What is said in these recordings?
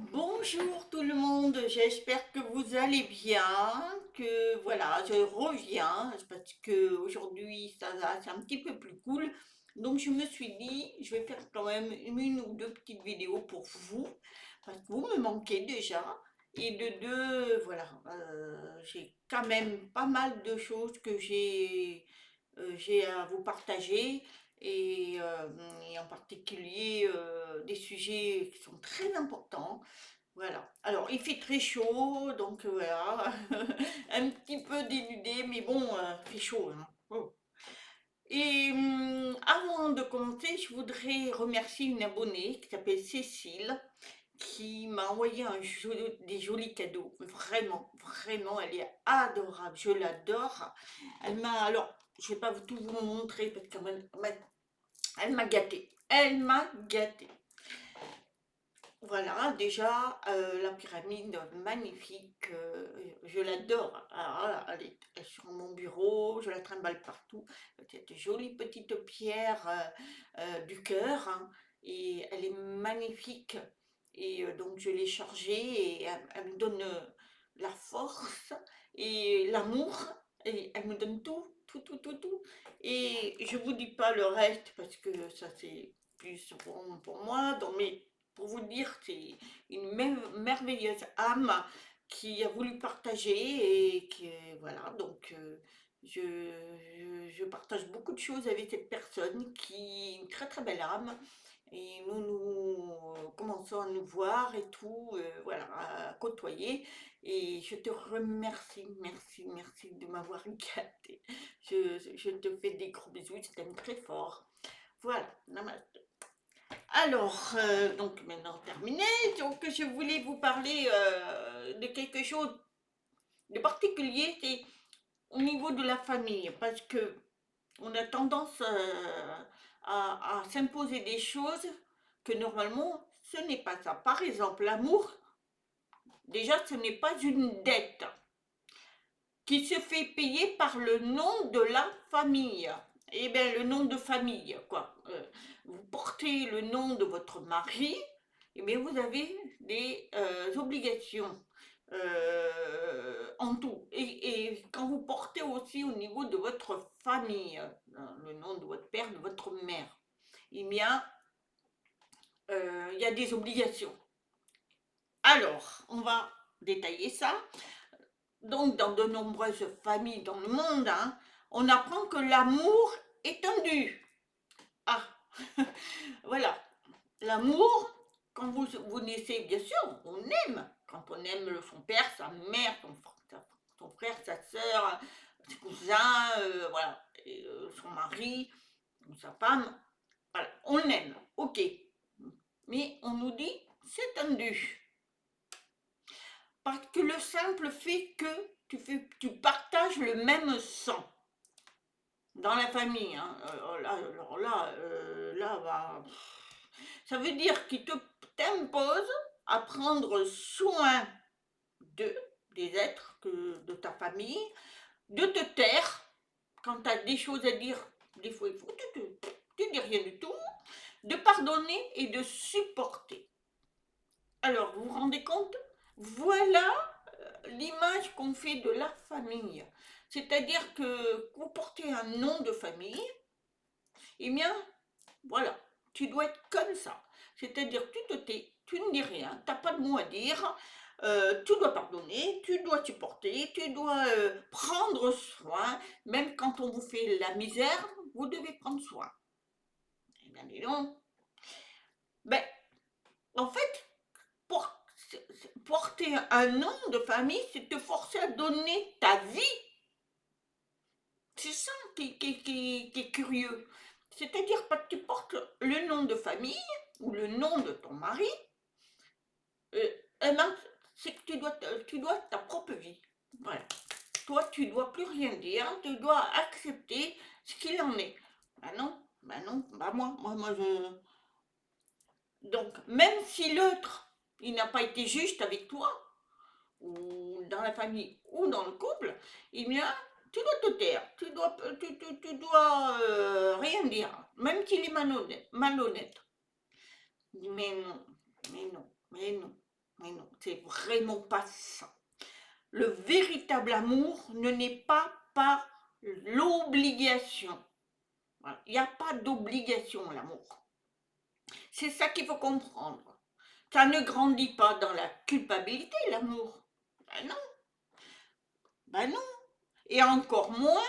Bonjour tout le monde, j'espère que vous allez bien, que voilà, je reviens parce que aujourd'hui c'est un petit peu plus cool. Donc je me suis dit, je vais faire quand même une ou deux petites vidéos pour vous, parce que vous me manquez déjà. Et de deux, voilà, j'ai quand même pas mal de choses que j'ai à vous partager et en particulier des sujets qui sont très importants. Voilà. Alors, il fait très chaud, donc voilà, un petit peu dénudé, mais bon, il fait chaud, hein. Oh. Et avant de commencer, je voudrais remercier une abonnée qui s'appelle Cécile, qui m'a envoyé des jolis cadeaux. Vraiment, vraiment, elle est adorable. Je l'adore. Alors, je vais pas tout vous montrer parce elle m'a gâtée. Elle m'a gâtée. Voilà, déjà, la pyramide magnifique, je l'adore. Alors là, elle est sur mon bureau, je la trimballe partout. Cette jolie petite pierre du cœur, hein, et elle est magnifique. Et donc, je l'ai chargée et elle me donne la force et l'amour. Et elle me donne tout, tout, tout, tout, tout. Et je vous dis pas le reste parce que ça, c'est plus pour moi, dans mes pour vous dire, c'est une merveilleuse âme qui a voulu partager et que voilà, donc je partage beaucoup de choses avec cette personne qui est une très très belle âme et nous commençons à nous voir et tout, voilà, à côtoyer et je te remercie, merci, merci de m'avoir gâté. Je te fais des gros bisous, je t'aime très fort. Voilà, namaste. Alors, donc maintenant terminé, donc je voulais vous parler de quelque chose de particulier, c'est au niveau de la famille, parce que on a tendance à s'imposer des choses que normalement ce n'est pas ça. Par exemple, l'amour, déjà ce n'est pas une dette qui se fait payer par le nom de la famille. Eh bien, le nom de famille, quoi. Vous portez le nom de votre mari, eh bien, vous avez des obligations en tout. Et quand vous portez aussi au niveau de votre famille, le nom de votre père, de votre mère, eh bien, il y a des obligations. Alors, on va détailler ça. Donc, dans de nombreuses familles dans le monde, hein, on apprend que l'amour est un dû. Ah, voilà. L'amour, quand vous naissez, bien sûr, on aime. Quand on aime son père, sa mère, son frère, sa soeur, ses cousins, voilà, et, son mari, sa femme, voilà, on l'aime, ok. Mais on nous dit, c'est un dû. Parce que le simple fait que tu partages le même sang dans la famille, hein, alors là, bah, ça veut dire qu'il t'impose à prendre soin d'eux, des êtres de ta famille, de te taire quand tu as des choses à dire. Des fois, il faut tu dis rien du tout, de pardonner et de supporter. Alors, vous vous rendez compte? Voilà l'image qu'on fait de la famille. C'est-à-dire que vous portez un nom de famille, eh bien, voilà, tu dois être comme ça. C'est-à-dire, tu te tais, tu ne dis rien, tu n'as pas de mots à dire, tu dois pardonner, tu dois supporter, tu dois prendre soin, même quand on vous fait la misère, vous devez prendre soin. Eh bien, dis donc. Ben, en fait, pour, porter un nom de famille, c'est te forcer à donner ta vie. C'est ça qui est curieux. C'est-à-dire pas que tu portes le nom de famille ou le nom de ton mari, eh ben, c'est que tu dois ta propre vie. Voilà. Toi, tu dois plus rien dire, tu dois accepter ce qu'il en est. Bah non, bah moi, je. Donc, même si l'autre, il n'a pas été juste avec toi, ou dans la famille, ou dans le couple, eh bien, tu dois te taire, tu dois rien dire, même s'il est malhonnête. Mais non, mais non, mais non. Mais non, c'est vraiment pas ça. Le véritable amour ne naît pas par l'obligation. Voilà. Il n'y a pas d'obligation, l'amour. C'est ça qu'il faut comprendre. Ça ne grandit pas dans la culpabilité, l'amour. Ben non, ben non. Et encore moins,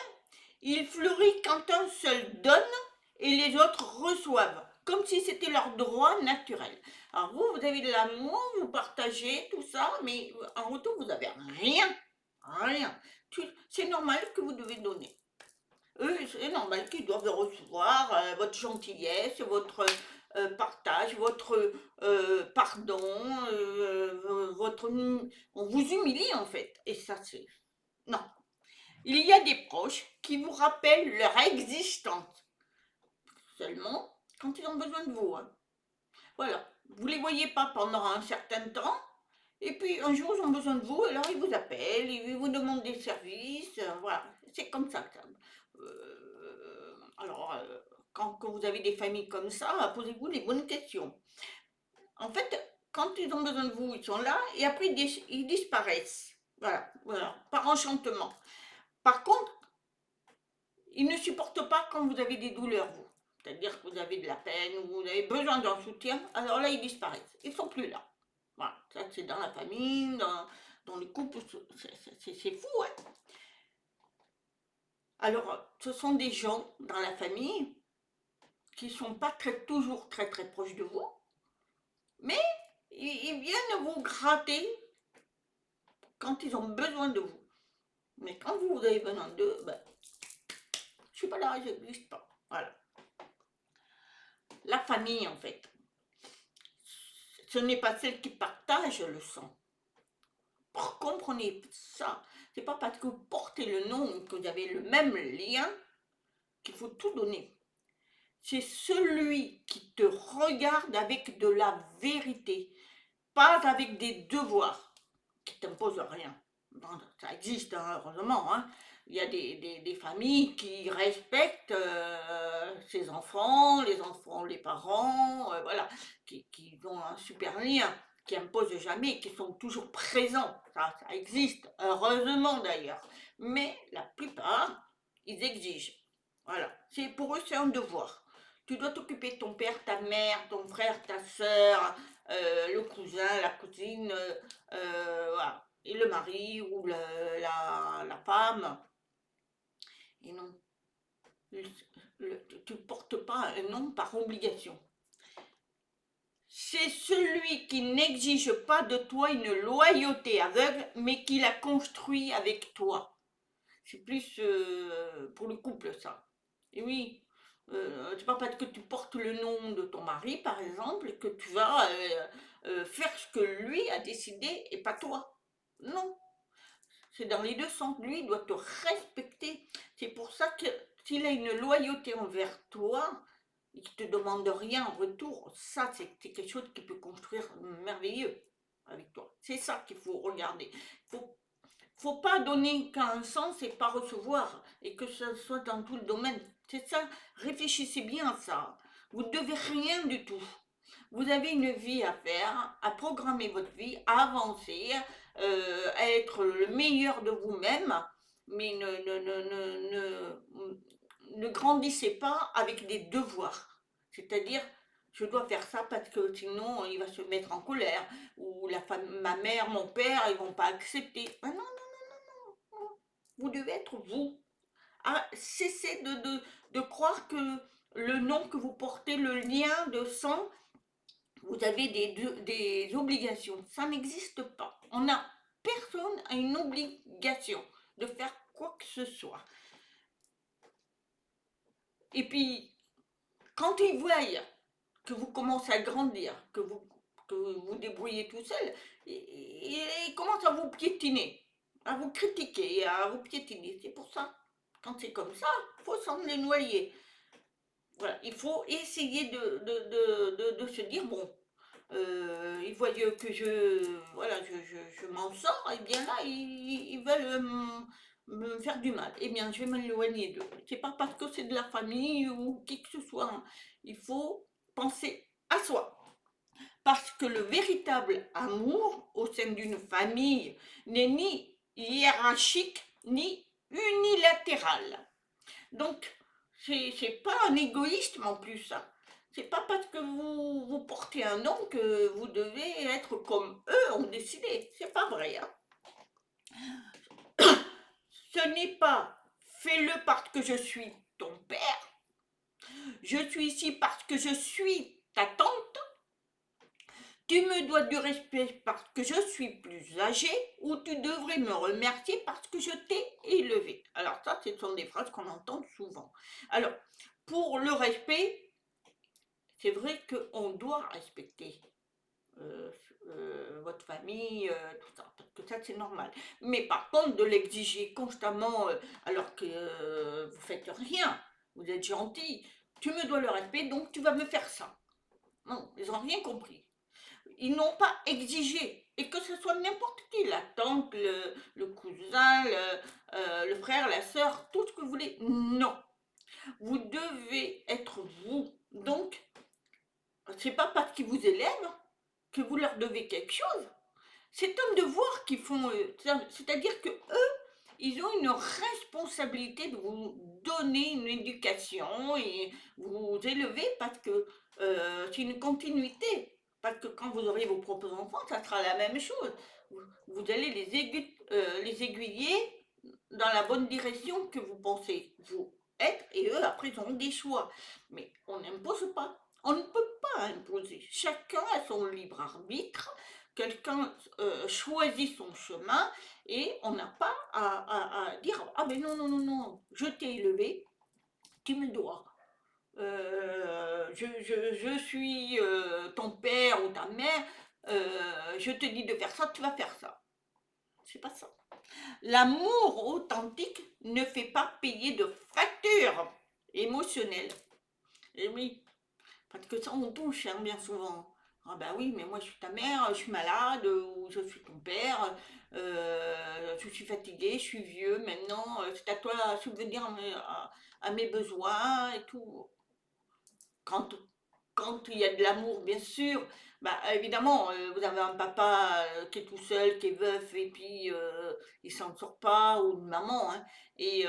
il fleurit quand un seul donne et les autres reçoivent, comme si c'était leur droit naturel. Alors vous, vous avez de l'amour, vous partagez tout ça, mais en retour, vous n'avez rien. Rien. C'est normal que vous devez donner. Eux, c'est normal qu'ils doivent recevoir votre gentillesse, votre partage, votre pardon, votre... On vous humilie en fait. Et ça, c'est... Non. Il y a des proches qui vous rappellent leur existence. Seulement quand ils ont besoin de vous. Hein. Voilà. Vous ne les voyez pas pendant un certain temps. Et puis un jour, ils ont besoin de vous, alors ils vous appellent, ils vous demandent des services. Voilà. C'est comme ça que ça. Alors, quand vous avez des familles comme ça, posez-vous les bonnes questions. En fait, quand ils ont besoin de vous, ils sont là, et après ils disparaissent. Voilà, voilà, par enchantement. Par contre, ils ne supportent pas quand vous avez des douleurs, vous. C'est-à-dire que vous avez de la peine, ou vous avez besoin d'un soutien, alors là, ils disparaissent. Ils ne sont plus là. Voilà, ça c'est dans la famille, dans le couple, c'est fou, hein. Alors, ce sont des gens dans la famille qui ne sont pas toujours très très proches de vous, mais ils viennent vous gratter quand ils ont besoin de vous. Mais quand vous avez besoin d'eux, ben, je suis pas là, je n'existe pas. Voilà. La famille, en fait, ce n'est pas celle qui partage le sang. Comprenez ça. C'est pas parce que vous portez le nom, que vous avez le même lien, qu'il faut tout donner. C'est celui qui te regarde avec de la vérité, pas avec des devoirs qui t'imposent rien. Bon, ça existe, hein, heureusement. Hein. Il y a des familles qui respectent ses enfants, les parents, voilà, qui ont un super lien, qui imposent jamais, qui sont toujours présents. Ça existe, heureusement d'ailleurs. Mais la plupart, ils exigent. Voilà, pour eux, c'est un devoir. Tu dois t'occuper de ton père, ta mère, ton frère, ta soeur, le cousin, la cousine, voilà. Et le mari ou la femme. Et non, tu ne portes pas un nom par obligation. C'est celui qui n'exige pas de toi une loyauté aveugle, mais qui la construit avec toi. C'est plus pour le couple, ça. Et oui, c'est pas parce que tu portes le nom de ton mari, par exemple, que tu vas faire ce que lui a décidé et pas toi. Non, c'est dans les deux sens. Lui, il doit te respecter. C'est pour ça que s'il a une loyauté envers toi, il ne te demande rien en retour. Ça, c'est quelque chose qui peut construire merveilleux avec toi. C'est ça qu'il faut regarder. Faut pas donner qu'un sens et pas recevoir, et que ce soit dans tout le domaine. C'est ça, réfléchissez bien à ça. Vous ne devez rien du tout. Vous avez une vie à faire, à programmer votre vie, à avancer, à être le meilleur de vous-même, mais ne grandissez pas avec des devoirs. C'est-à-dire, je dois faire ça parce que sinon il va se mettre en colère, ou ma mère, mon père, ils vont pas accepter. Ah non, vous devez être vous. Ah, cessez de croire que le nom que vous portez, le lien de sang, vous avez des obligations. Ça n'existe pas. Personne a une obligation de faire quoi que ce soit. Et puis, quand ils voient que vous commencez à grandir, que vous débrouillez tout seul, ils commencent à vous piétiner, à vous critiquer, à vous piétiner. C'est pour ça. Quand c'est comme ça, il faut s'en noyer. Voilà, il faut essayer de se dire, bon, ils voient que voilà, je m'en sors, et bien là, ils veulent me faire du mal. Eh bien, je vais m'éloigner d'eux. C'est pas parce que c'est de la famille ou qui que ce soit. Hein. Il faut penser à soi. Parce que le véritable amour au sein d'une famille n'est ni hiérarchique ni unilatéral. Donc, c'est pas un égoïsme en plus, hein. C'est pas parce que vous portez un nom que vous devez être comme eux ont décidé. C'est pas vrai, hein. Ce n'est pas fais-le parce que je suis ton père, je suis ici parce que je suis ta tante, tu me dois du respect parce que je suis plus âgée ou tu devrais me remercier parce que je t'ai élevé. Alors ça, ce sont des phrases qu'on entend souvent. Alors, pour le respect, c'est vrai qu'on doit respecter euh, votre famille, tout ça, parce que ça c'est normal. Mais par contre, de l'exiger constamment alors que vous faites rien, vous êtes gentil, tu me dois le respect, donc tu vas me faire ça. Non, ils n'ont rien compris. Ils n'ont pas exigé. Et que ce soit n'importe qui, la tante, le cousin, le frère, la sœur, tout ce que vous voulez. Non. Vous devez être vous. Donc, c'est pas parce qu'ils vous élèvent que vous leur devez quelque chose. C'est un devoir qu'ils font. C'est-à-dire que eux, ils ont une responsabilité de vous donner une éducation et vous élever parce que c'est une continuité. Parce que quand vous aurez vos propres enfants, ça sera la même chose. Vous allez les aiguiller dans la bonne direction que vous pensez vous être et eux, après, ils auront des choix. Mais on n'impose pas. On ne peut pas imposer. Chacun a son libre arbitre. Quelqu'un choisit son chemin et on n'a pas à dire ah ben non, non, non, non, je t'ai élevé, tu me dois. Je suis ton père ou ta mère, je te dis de faire ça, tu vas faire ça. C'est pas ça. L'amour authentique ne fait pas payer de facture émotionnelle. Et oui, parce que ça, on touche hein, bien souvent. Ah bah oui, mais moi je suis ta mère, je suis malade, ou je suis ton père, je suis fatiguée, je suis vieux, maintenant c'est à toi à subvenir à mes besoins et tout. Quand, quand il y a de l'amour, bien sûr, bah évidemment, vous avez un papa qui est tout seul, qui est veuf, et puis il s'en sort pas, ou une maman, hein, et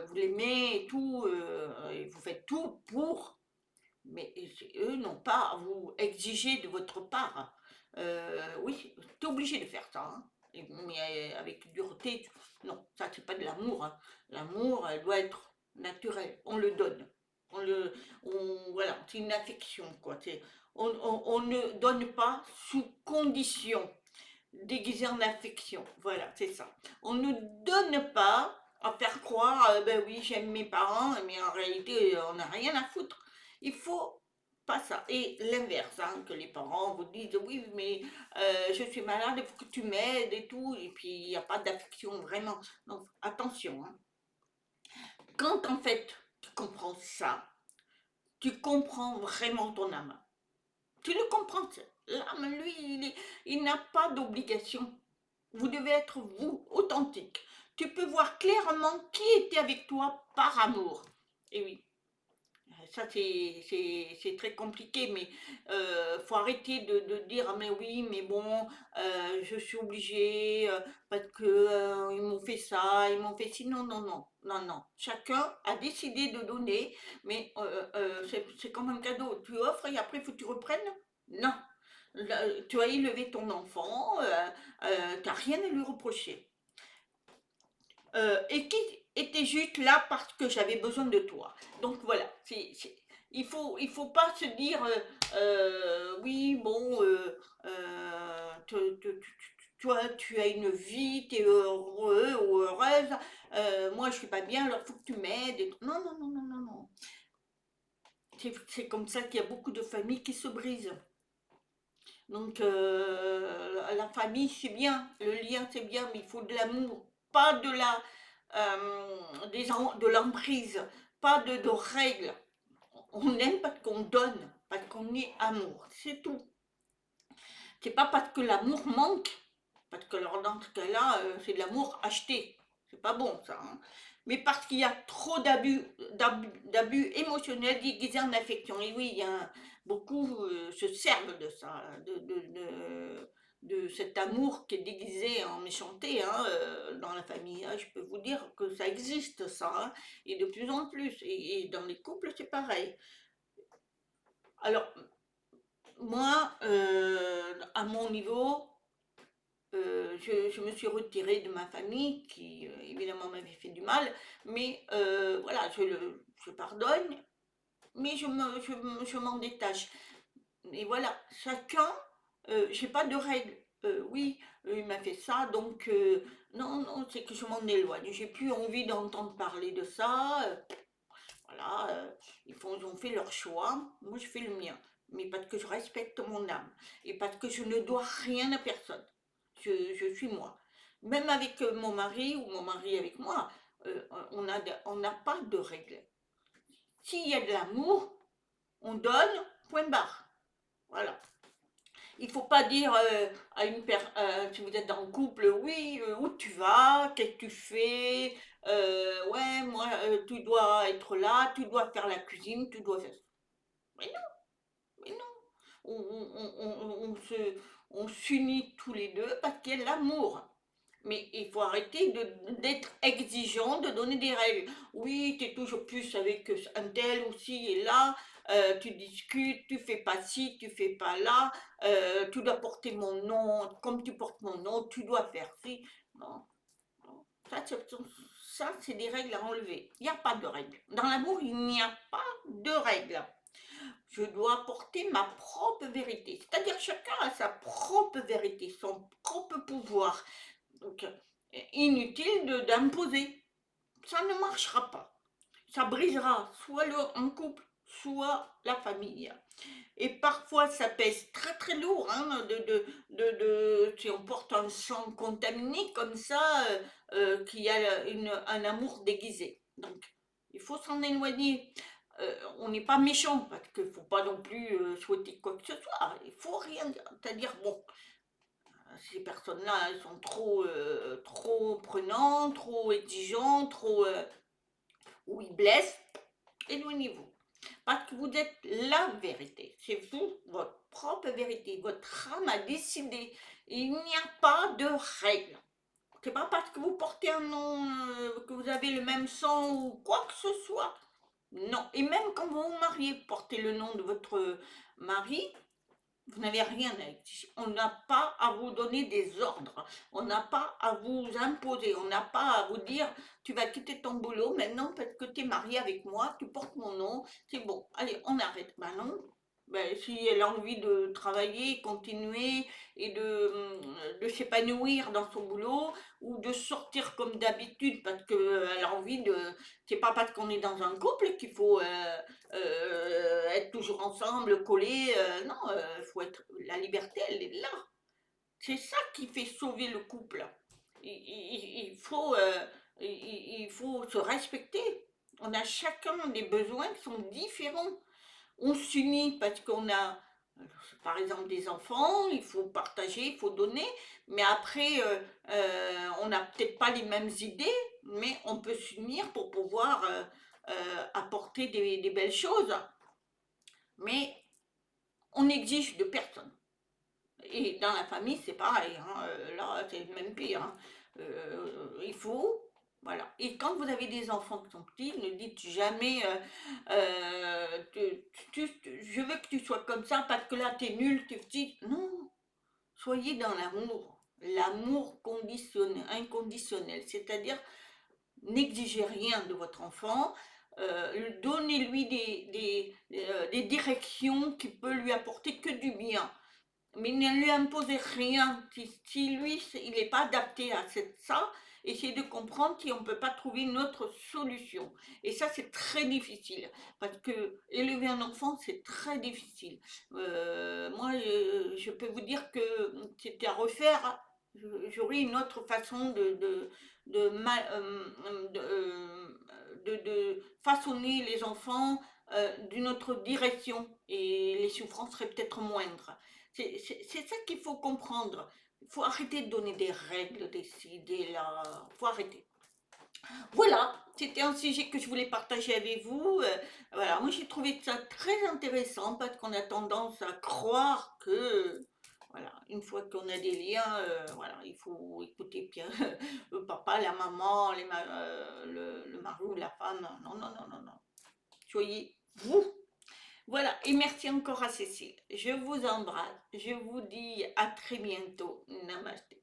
vous l'aimez et tout, et vous faites tout pour mais eux n'ont pas à vous exiger de votre part. Oui, tu es obligé de faire ça. Hein. Mais avec dureté, non, ça c'est pas de l'amour. Hein. L'amour, elle doit être naturelle. On le donne. Voilà, c'est une affection. Quoi. On ne donne pas sous condition, déguisée en affection. Voilà, c'est ça. On ne donne pas à faire croire, ben oui, j'aime mes parents, mais en réalité, on n'a rien à foutre. Il faut pas ça. Et l'inverse, hein, que les parents vous disent, oui, mais je suis malade, il faut que tu m'aides et tout, et puis il n'y a pas d'affection vraiment. Donc attention. Hein. Quand en fait tu comprends ça, tu comprends vraiment ton âme. Tu le comprends. L'âme, lui, il n'a pas d'obligation. Vous devez être vous, authentique. Tu peux voir clairement qui était avec toi par amour. Et oui, ça c'est très compliqué, mais faut arrêter de dire ah, mais oui, mais bon, je suis obligée parce que ils m'ont fait ça, ils m'ont fait ci. Non, non, non, non, non. Chacun a décidé de donner, mais c'est comme un cadeau. Tu offres et après il faut que tu reprennes. Non. Tu as élevé ton enfant, tu n'as rien à lui reprocher. Et qui était juste là parce que j'avais besoin de toi. Donc voilà, il faut pas se dire oui, bon, toi, tu as une vie, tu es heureux ou heureuse, moi je suis pas bien, alors faut que tu m'aides. Non, non, non, non, non, non. C'est comme ça qu'il y a beaucoup de familles qui se brisent. Donc la famille c'est bien, le lien c'est bien, mais il faut de l'amour, pas de de l'emprise, pas de règles. On aime parce qu'on donne, parce qu'on est amour, c'est tout. C'est pas parce que l'amour manque, parce que alors dans ce cas-là, c'est de l'amour acheté. C'est pas bon ça. Hein. Mais parce qu'il y a trop d'abus émotionnels déguisés en affection. Et oui, beaucoup se servent de ça, de cet amour qui est déguisé en méchanceté, hein, dans la famille, hein. Je peux vous dire que ça existe, ça, hein, et de plus en plus. Et dans les couples, c'est pareil. Alors, moi, à mon niveau, je me suis retirée de ma famille qui, évidemment, m'avait fait du mal, mais voilà, je pardonne, mais je m'en détache. Et voilà, chacun, j'ai pas de règles. Oui, il m'a fait ça, donc non, non, c'est que je m'en éloigne. J'ai plus envie d'entendre parler de ça. Voilà, ils ont fait leur choix, moi je fais le mien. Mais parce que je respecte mon âme et parce que je ne dois rien à personne. Je suis moi. Même avec mon mari ou mon mari avec moi, on n'a pas de règles. S'il y a de l'amour, on donne, point barre. Voilà. Il faut pas dire à une personne, si vous êtes dans un couple, oui, où tu vas, qu'est-ce que tu fais, ouais, moi, tu dois être là, tu dois faire la cuisine, tu dois faire. Mais non, mais non. On s'unit tous les deux parce qu'il y a l'amour. Mais il faut arrêter d'être exigeant, de donner des règles. Oui, tu es toujours plus avec un tel aussi et là, tu discutes, tu fais pas ci, tu fais pas là, tu dois porter mon nom, comme tu portes mon nom, tu dois faire ci. Non, non. Ça, c'est des règles à enlever. Il n'y a pas de règles. Dans l'amour, il n'y a pas de règles. Je dois porter ma propre vérité. C'est-à-dire chacun a sa propre vérité, son propre pouvoir. Donc, inutile d'imposer. Ça ne marchera pas. Ça brisera soit un couple, soit la famille. Et parfois, ça pèse très très lourd, hein, si on porte un sang contaminé comme ça, qu'il y a un amour déguisé. Donc, il faut s'en éloigner. On n'est pas méchant, parce qu'il ne faut pas non plus souhaiter quoi que ce soit. Il faut rien dire. C'est-à-dire, bon, ces personnes-là, elles sont trop prenantes, trop exigeantes, ou ils blessent, éloignez-vous. Parce que vous êtes la vérité. C'est vous, votre propre vérité. Votre âme a décidé. Il n'y a pas de règle. C'est pas parce que vous portez un nom, que vous avez le même sang ou quoi que ce soit. Non. Et même quand vous vous mariez, portez le nom de votre mari, vous n'avez rien à exiger. On n'a pas à vous donner des ordres. On n'a pas à vous imposer. On n'a pas à vous dire tu vas quitter ton boulot maintenant parce que tu es marié avec moi, tu portes mon nom. C'est bon. Allez, on arrête. Ben non. Ben, si elle a envie de travailler, continuer et de s'épanouir dans son boulot ou de sortir comme d'habitude parce qu'elle a envie de. C'est pas parce qu'on est dans un couple qu'il faut être toujours ensemble, collés. Non, faut être. La liberté, elle est là. C'est ça qui fait sauver le couple. Il faut, il faut se respecter. On a chacun des besoins qui sont différents. On s'unit parce qu'on a, par exemple, des enfants, il faut partager, il faut donner, mais après, on n'a peut-être pas les mêmes idées, mais on peut s'unir pour pouvoir apporter des belles choses. Mais on exige de personne. Et dans la famille, c'est pareil, hein, là, c'est même pire, hein. Il faut, voilà. Et quand vous avez des enfants qui sont petits, ne dites jamais, je veux que tu sois comme ça parce que là, t'es nul, t'es petit. Non, soyez dans l'amour. L'amour conditionnel, inconditionnel. C'est-à-dire, n'exigez rien de votre enfant. Donnez-lui des directions qui peuvent lui apporter que du bien, mais ne lui imposez rien. Si lui, il n'est pas adapté à ça, essayez de comprendre si on ne peut pas trouver une autre solution. Et ça, c'est très difficile, parce que élever un enfant, c'est très difficile. Moi, je peux vous dire que c'était à refaire. J'aurais une autre façon de, de façonner les enfants d'une autre direction, et les souffrances seraient peut-être moindres. C'est ça qu'il faut comprendre. Il faut arrêter de donner des règles, des idées là. Il faut arrêter. Voilà, c'était un sujet que je voulais partager avec vous. Voilà, moi j'ai trouvé ça très intéressant parce qu'on a tendance à croire que, voilà, une fois qu'on a des liens, voilà, il faut écouter bien le papa, la maman, le mari ou la femme. Non, non, non, non, non. Soyez vous. Voilà, et merci encore à Cécile. Je vous embrasse. Je vous dis à très bientôt. Namaste.